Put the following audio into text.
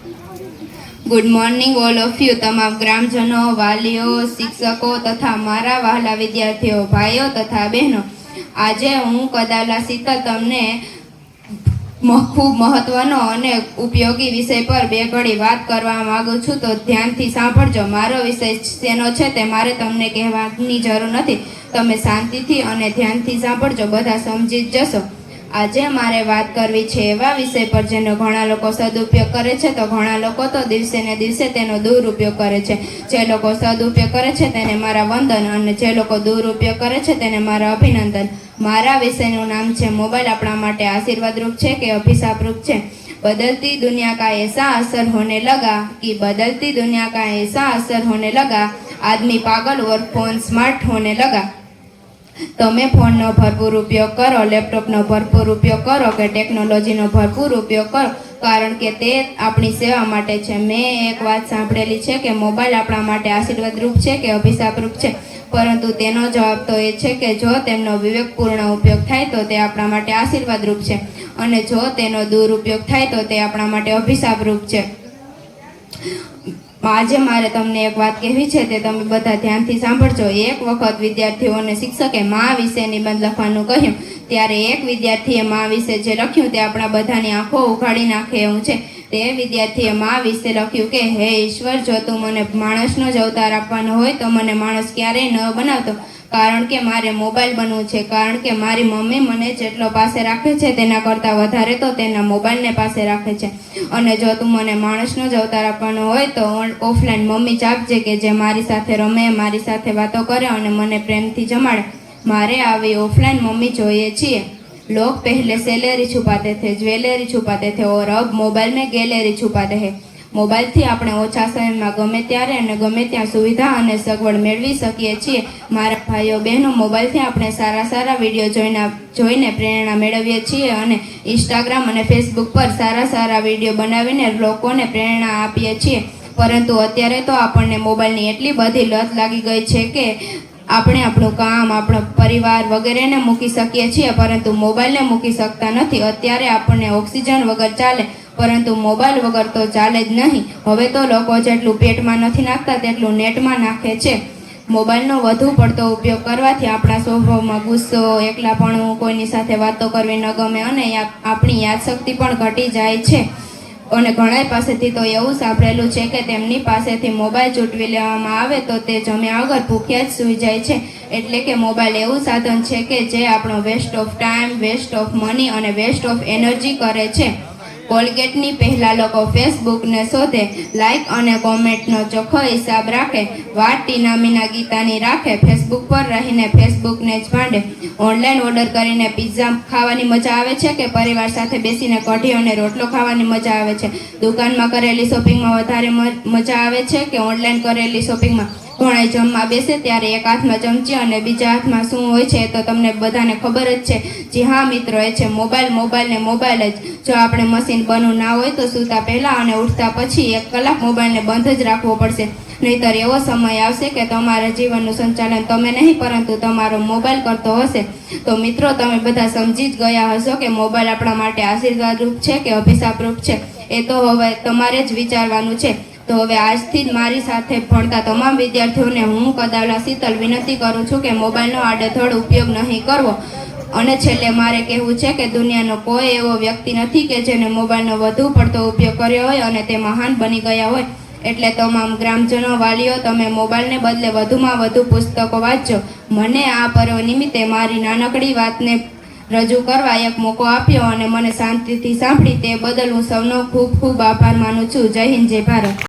Good morning all of you, તમામ ગ્રામજનો, વાલીઓ, શિક્ષકો તથા મારા વહાલા વિદ્યાર્થીઓ, ભાઈઓ તથા બહેનો. આજે હું કદાલા શીતલ તમને ખૂબ મહત્વનો અને ઉપયોગી વિષય પર બે ઘડી વાત કરવા માંગુ છું, તો ધ્યાનથી સાંભળજો. મારો વિષય શેનો છે તે મારે તમને કહેવાની જરૂર નથી. તમે શાંતિથી અને ધ્યાનથી સાંભળજો, બધા સમજી જ જશો. આજે મારે વાત કરવી છે એવા વિષય પર જેનો ઘણા લોકો સદુપયોગ કરે છે તો ઘણા લોકો તો દિવસે ને દિવસે તેનો દુરુપયોગ કરે છે. જે લોકો સદુપયોગ કરે છે તેને મારા વંદન, અને જે લોકો દુરુપયોગ કરે છે તેને મારા અભિનંદન. મારા વિષયનું નામ છે મોબાઈલ આપણા માટે આशीर्वाद છે કે अभिशाप છે. बदलती दुनिया का ऐसा असर होने लगा कि बदलती दुनिया का ऐसा असर होने लगा, आदमी पागल और फोन स्मार्ट होने लगा. તમે ફોનનો ભરપૂર ઉપયોગ કરો, લેપટોપનો ભરપૂર ઉપયોગ કરો કે ટેકનોલોજીનો ભરપૂર ઉપયોગ કરો, કારણ કે તે આપણી સેવા માટે છે. મેં એક વાત સાંભળેલી છે કે મોબાઈલ આપણા માટે આશીર્વાદરૂપ છે કે અભિશાપરૂપ છે, પરંતુ તેનો જવાબ તો એ છે કે જો તેમનો વિવેકપૂર્ણ ઉપયોગ થાય તો તે આપણા માટે આશીર્વાદરૂપ છે, અને જો તેનો દુરુપયોગ થાય તો તે આપણા માટે અભિશાપરૂપ છે. આજે મારે તમને એક વાત કહેવી છે, તે તમે બધા ધ્યાનથી સાંભળજો. એક વખત વિદ્યાર્થીઓને શિક્ષકે મા વિશે નિબંધ લખવાનું કહ્યું, ત્યારે એક વિદ્યાર્થીએ મા વિશે જે લખ્યું તે આપણા બધાની આંખો ઉઘાડી નાખે એવું છે. તે વિદ્યાર્થીએ મા વિશે લખ્યું કે હે ઈશ્વર, જો તું મને માણસનો જ અવતાર આપવાનો હોય તો મને માણસ ક્યારેય ન બનાવતો, કારણ કે મારે મોબાઈલ બનવું છે. કારણ કે મારી મમ્મી મને જેટલો પાસે રાખે છે તેના કરતાં વધારે તો તેના મોબાઈલને પાસે રાખે છે. અને જો તું મને માણસનો જ અવતાર આપવાનો હોય તો ઓફલાઈન મમ્મી જ આપજે, કે જે મારી સાથે રમે, મારી સાથે વાતો કરે અને મને પ્રેમથી જમાડે. મારે આવી ઓફલાઈન મમ્મી જોઈએ છીએ. लोग पहले सैलरी छुपाते थे, ज्वेलरी छुपाते थे, और अब मोबाइल में गैलरी छुपाते हैं. મોબાઈલથી આપણે ઓછા સમયમાં ગમે ત્યારે અને ગમે ત્યાં સુવિધા અને સગવડ મેળવી શકીએ છીએ. મારા ભાઈઓ બહેનો, મોબાઈલથી આપણે સારા સારા વિડીયો જોઈને પ્રેરણા મેળવીએ છીએ, અને ઇન્સ્ટાગ્રામ અને ફેસબુક પર સારા સારા વિડીયો બનાવીને લોકોને પ્રેરણા આપીએ છીએ. પરંતુ અત્યારે તો આપણને મોબાઈલની એટલી બધી લત લાગી ગઈ છે કે આપણે આપણું કામ, આપણો પરિવાર વગેરેને મૂકી શકીએ છીએ, પરંતુ મોબાઈલને મૂકી શકતા નથી. અત્યારે આપણને ઓક્સિજન વગર ચાલે, પરંતુ મોબાઈલ વગર તો ચાલે જ નહીં. હવે તો લોકો જેટલું પેટમાં નથી નાખતા તેટલું નેટમાં નાખે છે. મોબાઈલનો વધુ પડતો ઉપયોગ કરવાથી આપણા સ્વભાવમાં ગુસ્સો, એકલાપણું, કોઈની સાથે વાતો કરવી ન ગમે, અને આપણી યાદશક્તિ પણ ઘટી જાય છે. અને ઘણા પાસેથી તો એવું સાંભળેલું છે કે તેમની પાસેથી મોબાઈલ ચૂંટવી લેવામાં આવે તો તે જમ્યા વગર ભૂખ્યા જ સૂઈ જાય છે. એટલે કે મોબાઈલ એવું સાધન છે કે જે આપણો waste of time, waste of money અને વેસ્ટ ઓફ એનર્જી કરે છે. કોલગેટની પહેલાં લોકો ફેસબુકને શોધે, લાઇક અને કોમેન્ટનો ચોખ્ખો હિસાબ રાખે, વાત ટીના મીના ગીતાની રાખે, ફેસબુક પર રહીને ફેસબુકને જ ભાંડે. ઓનલાઈન ઓર્ડર કરીને પિઝા ખાવાની મજા આવે છે કે પરિવાર સાથે બેસીને કઢી અને રોટલો ખાવાની મજા આવે છે? દુકાનમાં કરેલી શોપિંગમાં વધારે મજા આવે છે કે ઓનલાઈન કરેલી શોપિંગમાં? ઘણા જમવા બેસે ત્યારે એક હાથમાં ચમચી અને બીજા હાથમાં શું હોય છે તો તમને બધાને ખબર જ છે. જી હા મિત્રો, એ છે મોબાઈલ, મોબાઈલ ને મોબાઈલ જ. જો આપણે મશીન બનવું ના હોય તો સૂતા પહેલાં અને ઉઠતા પછી 1 કલાક મોબાઈલને બંધ જ રાખવો પડશે. નહીંતર એવો સમય આવશે કે તમારા જીવનનું સંચાલન તમે નહીં પરંતુ તમારો મોબાઈલ કરતો હશે. તો મિત્રો, તમે બધા સમજી જ ગયા હશો કે મોબાઈલ આપણા માટે આશીર્વાદરૂપ છે કે અભિશાપરૂપ છે. એ તો હવે તમારે જ વિચારવાનું છે. તો હવે આજથી જ મારી સાથે ભણતા તમામ વિદ્યાર્થીઓને હું કદાલા શીતલ વિનંતી કરું છું કે મોબાઈલનો આડેધડ ઉપયોગ નહીં કરવો. અને છેલ્લે મારે કહેવું છે કે દુનિયાનો કોઈ એવો વ્યક્તિ નથી કે જેને મોબાઈલનો વધુ પડતો ઉપયોગ કર્યો હોય અને તે મહાન બની ગયા હોય. એટલે તમામ ગ્રામજનો, વાલીઓ, તમે મોબાઈલને બદલે વધુમાં વધુ પુસ્તકો વાંચજો. મને આ પર્વ નિમિત્તે મારી નાનકડી વાતને રજૂ કરવા એક મોકો આપ્યો અને મને શાંતિથી સાંભળી તે બદલ હું સૌનો ખૂબ ખૂબ આભાર માનું છું. જય હિન્દ, જય ભારત.